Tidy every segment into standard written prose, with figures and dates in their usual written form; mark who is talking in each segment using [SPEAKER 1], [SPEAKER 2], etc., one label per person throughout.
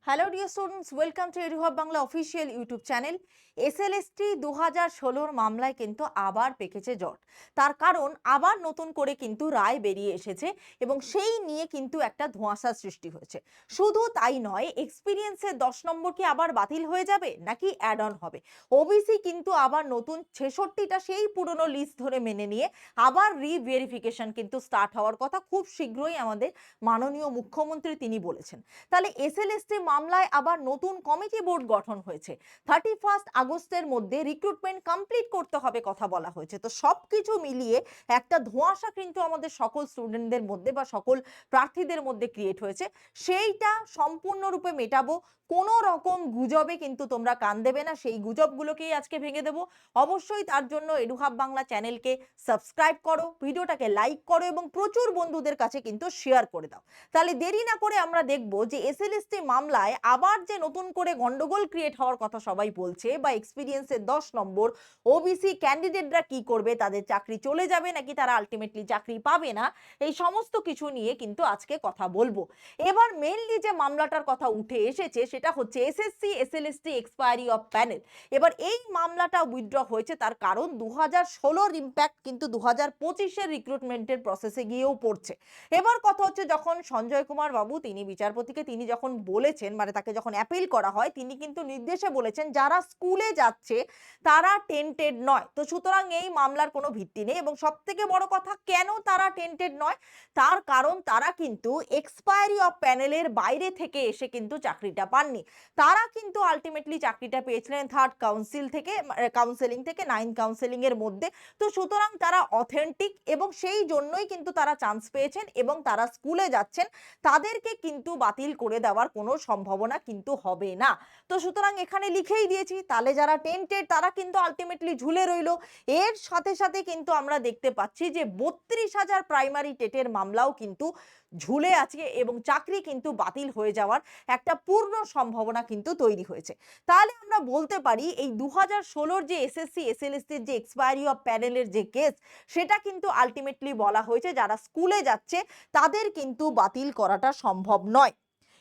[SPEAKER 1] Hello dear students, welcome to এডুহাব Bangla official YouTube channel. SLST 2016 মামলায় কিন্তু আবার পেকেছে জট। তার কারণ আবার নতুন করে কিন্তু রায় বেরিয়ে এসেছে এবং সেই নিয়ে কিন্তু একটা ধোঁয়াশা সৃষ্টি হয়েছে। শুধু তাই নয়, এক্সপিরিয়েন্সের 10 নম্বর কি আবার বাতিল হয়ে যাবে নাকি অ্যাড অন হবে? ওবিসি কিন্তু আবার নতুন 66টা সেই পুরনো লিস্ট ধরে মেনে নিয়ে আবার রিভেরিফিকেশন কিন্তু স্টার্ট হওয়ার কথা খুব শীঘ্রই আমাদের মাননীয় মুখ্যমন্ত্রী তিনি বলেছেন। তাহলে এসএলএসটি মামলায় আবার নতুন কমিটি বোর্ড গঠন হয়েছে। 31 আগস্টের মধ্যে রিক্রুটমেন্ট কমপ্লিট করতে হবে কথা বলা হয়েছে। তো সবকিছু মিলিয়ে একটা ধোঁয়াশা কিন্তু আমাদের সকল স্টুডেন্টদের মধ্যে বা সকল প্রার্থীদের মধ্যে ক্রিয়েট হয়েছে। সেইটা সম্পূর্ণরূপে মেটাবো। কোনো রকম গুজবে কিন্তু তোমরা কান দেবে না, সেই গুজবগুলোকেই আজকে ভেঙে দেবো। অবশ্যই তার জন্য এডুহাব বাংলা চ্যানেলকে সাবস্ক্রাইব করো, ভিডিওটাকে লাইক করো এবং প্রচুর বন্ধুদের কাছে কিন্তু শেয়ার করে দাও। তাহলে দেরি না করে আমরা দেখব যে এসএলএসটি মামলায় আবার যে নতুন করে গন্ডগোল ক্রিয়েট হওয়ার কথা সবাই বলছে, বা এক্সপিরিয়েন্সের 10 নম্বর ওবিসি ক্যান্ডিডেটরা কি করবে, তাদের চাকরি চলে যাবে নাকি তারা আলটিমেটলি চাকরি পাবে না, এই সমস্ত কিছু নিয়ে কিন্তু আজকে কথা বলবো। এবার মেইনলি যে মামলাটার কথা উঠে এসেছে সেটা হচ্ছে SSC SLST expiry of panel. এবার এই মামলাটা উইথড্র হয়েছে, তার কারণ 2016 ইম্প্যাক্ট কিন্তু 2025 রিক্রুটমেন্টের প্রসেসে গিয়েও পড়ছে। এবার কথা হচ্ছে, যখন সঞ্জয় কুমার বাবু তিনি বিচারপতিকে তিনি যখন বলেছেন, মানে তাকে যখন অ্যাপিল করা হয়, তিনি কিন্তু নির্দেশে বলেছেন যারা স্কুলে যাচ্ছে তারা টেন্টেড নয়। তো সুতরাং এই মামলার কোনো ভিত্তি নেই। এবং সব থেকে বড় কথা, কেন তারা টেন্টেড নয়, তার কারণ তারা কিন্তু এক্সপায়ারি অফ প্যানেলের বাইরে থেকে এসে কিন্তু চাকরিটা পাননি। তারা কিন্তু আলটিমেটলি চাকরিটা পেয়েছিলেন থার্ড কাউন্সিল থেকে, কাউন্সেলিং থেকে 9 কাউন্সেলিং এর মধ্যে। তো সুতরাং তারা অথেন্টিক এবং সেই জন্যই কিন্তু তারা চান্স পেয়েছেন এবং তারা স্কুলে যাচ্ছেন। তাদেরকে কিন্তু বাতিল করে দেওয়ার কোনো সম্ভাবনা কিন্তু হবে না। তো সুতরাং এখানে লিখেই দিয়েছি, তাহলে যারা টেন্টেড তারা কিন্তু আলটিমেটলি ঝুলে রইলো। এর সাথে সাথে কিন্তু আমরা দেখতে পাচ্ছি যে 32,000 প্রাইমারি টেটের মামলাও কিন্তু ঝুলে আছে এবং চাকরি কিন্তু বাতিল হয়ে যাওয়ার একটা পূর্ণ সম্ভাবনা কিন্তু তৈরি হয়েছে। তাহলে আমরা বলতে পারি এই 2016 যে এসএসসি এসএলএসটির যে এক্সপায়ারি অফ প্যানেলের যে কেস, সেটা কিন্তু আলটিমেটলি বলা হয়েছে যারা স্কুলে যাচ্ছে তাদের কিন্তু বাতিল করাটা সম্ভব নয়।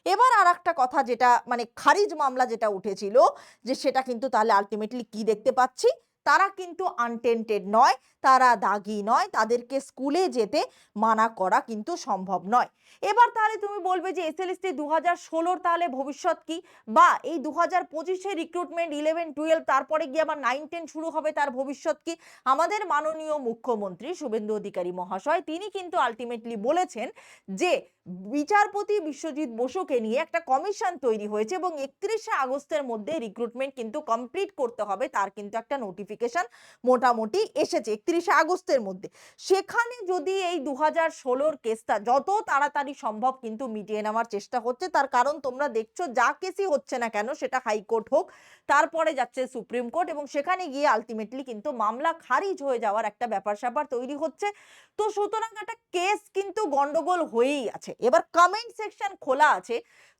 [SPEAKER 1] এবার আর একটা কথা, যেটা মানে খারিজ মামলা যেটা উঠেছিল, যে সেটা কিন্তু তাহলে আলটিমেটলি কি দেখতে পাচ্ছি, তারা কিন্তু আনটেন্টেড নয়, তারা দাগি নয়, তাদেরকে স্কুলে যেতে মানা করা কিন্তু সম্ভব নয়। এবার তাহলে তুমি বলবে যে এসএলএসটি 2016 তাহলে ভবিষ্যৎ কি, বা এই 2025 রিক্রুটমেন্ট 11-12 তারপরে গিয়ে আবার 9-10 শুরু হবে, তার ভবিষ্যৎ কি? আমাদের মাননীয় মুখ্যমন্ত্রী শুভেন্দু অধিকারী মহাশয় তিনি কিন্তু আলটিমেটলি বলেছেন যে বিচারপতি বিশ্বজিৎ বসুকে নিয়ে একটা কমিশন তৈরি হয়েছে এবং 31শে আগস্টের মধ্যে রিক্রুটমেন্ট কিন্তু কমপ্লিট করতে হবে, তার কিন্তু একটা নোটিফিকেশন মোটামুটি এসেছে 31শে আগস্টের মধ্যে। সেখানে যদি এই 2016 কেসটা যত তাড়াতাড়ি সম্ভব কিন্তু মিটিয়ে নেওয়ার চেষ্টা হচ্ছে, তার কারণ তোমরা দেখছো যা কেসই হচ্ছে না কেন, সেটা হাইকোর্ট হোক, তারপরে যাচ্ছে সুপ্রিম কোর্ট, এবং সেখানে গিয়ে আলটিমেটলি কিন্তু মামলা খারিজ হয়ে যাওয়ার একটা ব্যাপার স্যাপার তৈরি হচ্ছে। তো সুতরাং একটা কেস কিন্তু গন্ডগোল হয়েই আছে। এবার কমেন্ট সেকশন খোলা আছে,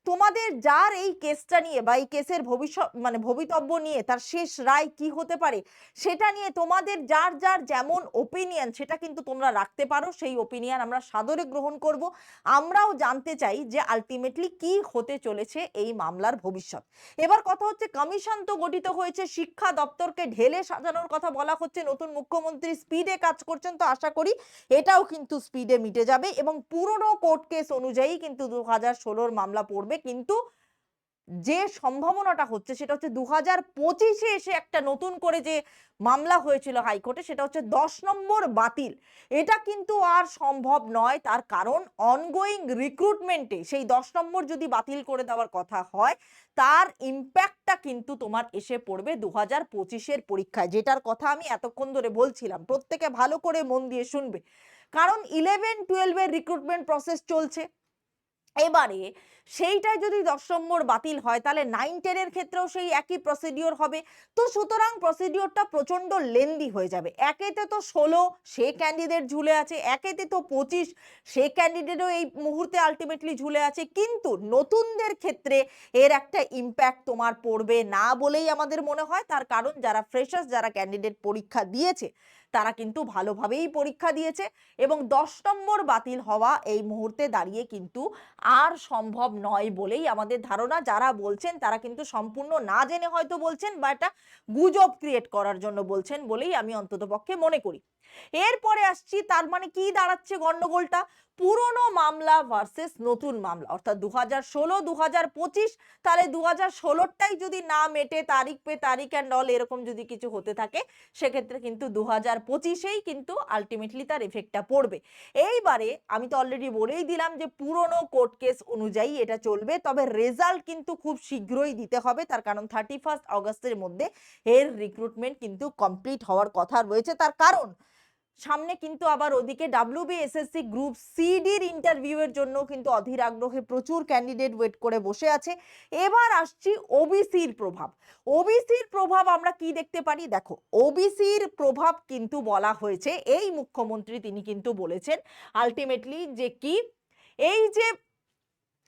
[SPEAKER 1] তোমাদের যার এই কেসটা নিয়ে বা এই কেসের ভবিষ্যৎ মানে ভবিতব্য নিয়ে তার শেষ রায় কি হতে পারে সেটা নিয়ে তোমাদের যার যার যেমন ওপিনিয়ন সেটা কিন্তু তোমরা রাখতে পারো। সেই ওপিনিয়ন আমরা সাদরে গ্রহণ করব। আমরাও জানতে চাই যে আলটিমেটলি কি হতে চলেছে এই মামলার ভবিষ্যৎ। এবার কথা হচ্ছে, কমিশন তো গঠিত হয়েছে, শিক্ষা দপ্তরকে ঢেলে সাজানোর কথা বলা হচ্ছে, নতুন মুখ্যমন্ত্রী স্পিডে কাজ করছেন, তো আশা করি এটাও কিন্তু স্পিডে মিটে যাবে এবং পুরনো কোর্ট কেস অনুযায়ী কিন্তু 2016 মামলা পড়বে। কিন্তু যে সম্ভাবনাটা হচ্ছে সেটা হচ্ছে 2025 এসে একটা নতুন করে যে মামলা হয়েছিল হাইকোর্টে, সেটা হচ্ছে 10 নম্বর বাতিল। এটা কিন্তু আর সম্ভব নয়, তার কারণ অনগোয়িং রিক্রুটমেন্টে সেই 10 নম্বর যদি বাতিল করে দেওয়ার কথা হয়, তার ইম্প্যাক্টটা কিন্তু তোমার এসে পড়বে 2025 পরীক্ষায়, যেটার কথা আমি এতক্ষণ ধরে বলছিলাম। প্রত্যেকে ভালো করে মন দিয়ে শুনবে, কারণ 11-12 এর রিক্রুটমেন্ট প্রসেস চলছে। এবারে সেইটাই যদি 10 নম্বর বাতিল হয়, তাহলে 9-10 এর ক্ষেত্রেও সেই একই প্রসিডিওর হবে। তো সুতরাং প্রসিডিওরটা প্রচন্ড লেন্দি হয়ে যাবে। একেতে তো 16 সে ক্যান্ডিডেট ঝুলে আছে, একেতে তো 25 সে ক্যান্ডিডেটও এই মুহূর্তে আলটিমেটলি ঝুলে আছে। কিন্তু নতুনদের ক্ষেত্রে এর একটা ইম্প্যাক্ট তোমার পড়বে না বলেই আমাদের মনে হয়। তার কারণ যারা ফ্রেশার্স, যারা ক্যান্ডিডেট পরীক্ষা দিয়েছে, তারা কিন্তু ভালোভাবেই পরীক্ষা দিয়েছে এবং 10 নম্বর বাতিল হওয়া এই মুহূর্তে দাঁড়িয়ে কিন্তু আর সম্ভব নয় বলেই আমাদের ধারণা। যারা বলছেন তারা কিন্তু সম্পূর্ণ না জেনে হয়তো বলছেন বা একটা গুজব ক্রিয়েট করার জন্য বলছেন বলেই আমি অন্ততপক্ষে মনে করি। এরপরে আসছি, তার মানে কি দাঁড়াচ্ছে গন্ডগোলটা? পুরনো মামলা ভার্সেস নতুন মামলা, অর্থাৎ 2016 2025, তাহলে 2016টাই যদি না মেটে তারিখ পে তারিখ অ্যান্ড অল এরকম যদি কিছু হতে থাকে, সেক্ষেত্রে কিন্তু 2025এই কিন্তু আলটিমেটলি তার এফেক্টটা পড়বে। এইবারে আমি তো অলরেডি বলেই দিলাম যে পুরনো কোর্ট কেস অনুযায়ী এটা চলবে, তবে রেজাল্ট কিন্তু খুব শীঘ্রই দিতে হবে, তার কারণ 31 অগস্টের মধ্যে এর রিক্রুটমেন্ট কিন্তু কমপ্লিট হওয়ার কথা রয়েছে। তার কারণ সামনে কিন্তু আবার ওদিকে WBSSC গ্রুপ সিডির ইন্টারভিউয়ের জন্য কিন্তু অধীর আগ্রহে প্রচুর ক্যান্ডিডেট ওয়েট করে বসে আছে। এবার আসছি ওবিসির প্রভাব। ওবিসির প্রভাব আমরা কি দেখতে পারি? দেখো, ওবিসির প্রভাব কিন্তু বলা হয়েছে, এই মুখ্যমন্ত্রী তিনি কিন্তু বলেছেন আলটিমেটলি যে কি, এই যে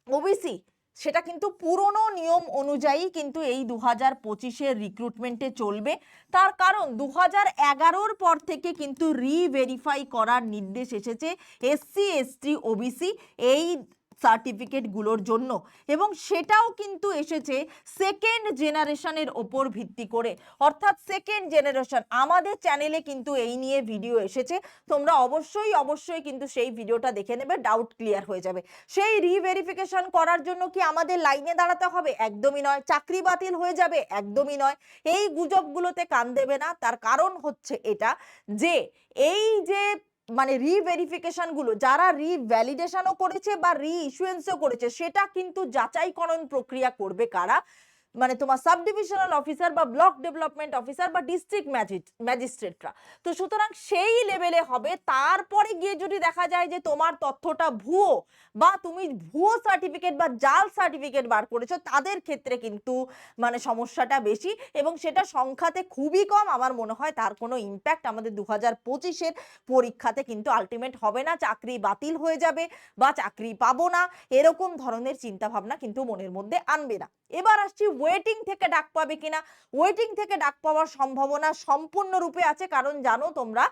[SPEAKER 1] ওবিসি সেটা কিন্তু পুরনো নিয়ম অনুযায়ী কিন্তু এই 2025-এর রিক্রুটমেন্টে চলবে। তার কারণ 2011-র পর থেকে কিন্তু রিভেরিফাই করার নির্দেশ এসেছে SC ST OBC এই সার্টিফিকেটগুলোর জন্য, এবং সেটাও কিন্তু এসেছে সেকেন্ড জেনারেশনের ওপর ভিত্তি করে, অর্থাৎ সেকেন্ড জেনারেশন। আমাদের চ্যানেলে কিন্তু এই নিয়ে ভিডিও এসেছে, তোমরা অবশ্যই কিন্তু সেই ভিডিওটা দেখে নেবে, ডাউট ক্লিয়ার হয়ে যাবে। সেই রিভেরিফিকেশন করার জন্য কি আমাদের লাইনে দাঁড়াতে হবে? একদমই নয়। চাকরি বাতিল হয়ে যাবে? একদমই নয়। এই গুজবগুলোতে কান দেবে না। তার কারণ হচ্ছে এটা যে এই যে মানে রিভেরিফিকেশন গুলো যারা রিভ্যালিডেশনও করেছে বা রিইস্যুয়েন্সও করেছে, সেটা কিন্তু যাচাইকরণ প্রক্রিয়া করবে কারা? মানে তোমার সাব ডিভিশনাল অফিসার বা ব্লক ডেভেলপমেন্ট অফিসার বা ডিস্ট্রিক্ট ম্যাজিস্ট্রেটরা। তো সুতরাং সেই লেভেলে হবে। তারপরে গিয়ে যদি দেখা যায় যে তোমার তথ্যটা ভুয়ো বা তুমি ভুয়ো সার্টিফিকেট বা জাল সার্টিফিকেট বার করেছো, তাদের ক্ষেত্রে কিন্তু মানে সমস্যাটা বেশি, এবং সেটা সংখ্যাতে খুবই কম। আমার মনে হয় তার কোনো ইম্প্যাক্ট আমাদের 2025-এর পরীক্ষাতে কিন্তু আলটিমেট হবে না। চাকরি বাতিল হয়ে যাবে বা চাকরি পাবো না, এরকম ধরনের চিন্তা ভাবনা কিন্তু মনের মধ্যে আনবে না। এবার আসছি ওয়েটিং থেকে ডাক পাবে কিনা। ওয়েটিং থেকে ডাক পাওয়ার সম্ভাবনা সম্পূর্ণরূপে আছে, কারণ জানো তোমরা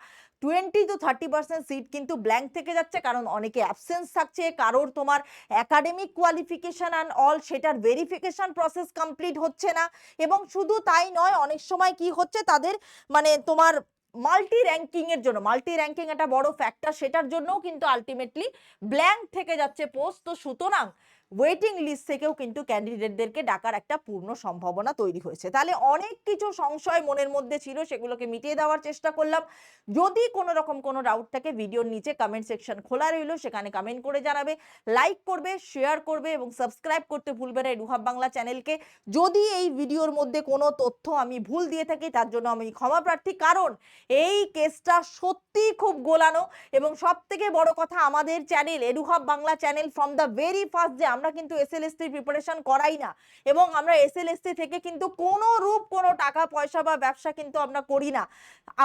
[SPEAKER 1] 20 to 30% সিট কিন্তু ব্ল্যাঙ্ক থেকে যাচ্ছে, কারণ অনেকে অ্যাবসেন্স থাকছে, কারোর তোমার একাডেমিক কোয়ালিফিকেশন অ্যান্ড অল সেটার ভেরিফিকেশন প্রসেস কমপ্লিট হচ্ছে না। এবং শুধু তাই নয়, অনেক সময় কি হচ্ছে তাদের মানে তোমার মাল্টি র্যাঙ্কিং এর জন্য, মাল্টি র্যাঙ্কিং একটা বড় ফ্যাক্টর, সেটার জন্যও কিন্তু আলটিমেটলি ব্ল্যাঙ্ক থেকে যাচ্ছে পোস্ট। তো সুতরাং ওয়েটিং লিস্ট থেকেও কিন্তু ক্যান্ডিডেটদেরকে ডাকার একটা পূর্ণ সম্ভাবনা তৈরি হয়েছে। তাহলে অনেক কিছু সংশয় মনের মধ্যে ছিল, সেগুলোকে মিটিয়ে দেওয়ার চেষ্টা করলাম। যদি কোনো রকম কোনো ডাউট থাকে, ভিডিওর নিচে কমেন্ট সেকশন খোলা রইল, সেখানে কমেন্ট করে জানাবে, লাইক করবে, শেয়ার করবে এবং সাবস্ক্রাইব করতে ভুলবে না এডুহাব বাংলা চ্যানেলকে। যদি এই ভিডিওর মধ্যে কোনো তথ্য আমি ভুল দিয়ে থাকি, তার জন্য আমি ক্ষমা প্রার্থী, কারণ এই কেসটা সত্যি খুব গোলানো। এবং সব থেকে বড় কথা, আমাদের channel এডুহাব Bangla channel from the very first যে আমরা কিন্তু SLST প্রিপারেশন করাই না, এবং আমরা SLST থেকে কিন্তু কোনো রূপ কোনো টাকা পয়সা বা ব্যবসা কিন্তু আমরা করি না।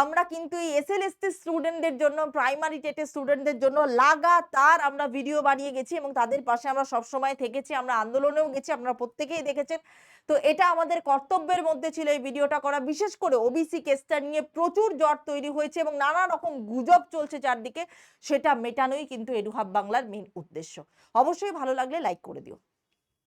[SPEAKER 1] আমরা কিন্তু এই SLST স্টুডেন্টদের জন্য, প্রাইমারি টেটের স্টুডেন্টদের জন্য লাগাতার আমরা ভিডিও বানিয়ে গেছি এবং তাদের পাশে আমরা সবসময় থেকেছি। আমরা আন্দোলনেও গেছি, আপনারা প্রত্যেকেই দেখেছেন। তো এটা আমাদের কর্তব্যের মধ্যে ছিল এই ভিডিওটা করা। বিশেষ করে ওবিসি কেসটা নিয়ে প্রচুর জট তৈরি হয়েছে এবং নানা রকম গুজব চলছে চারদিকে, সেটা মেটানোই কিন্তু এডুহাব বাংলার মেইন উদ্দেশ্য। অবশ্যই ভালো লাগলে লাইক করে দিও।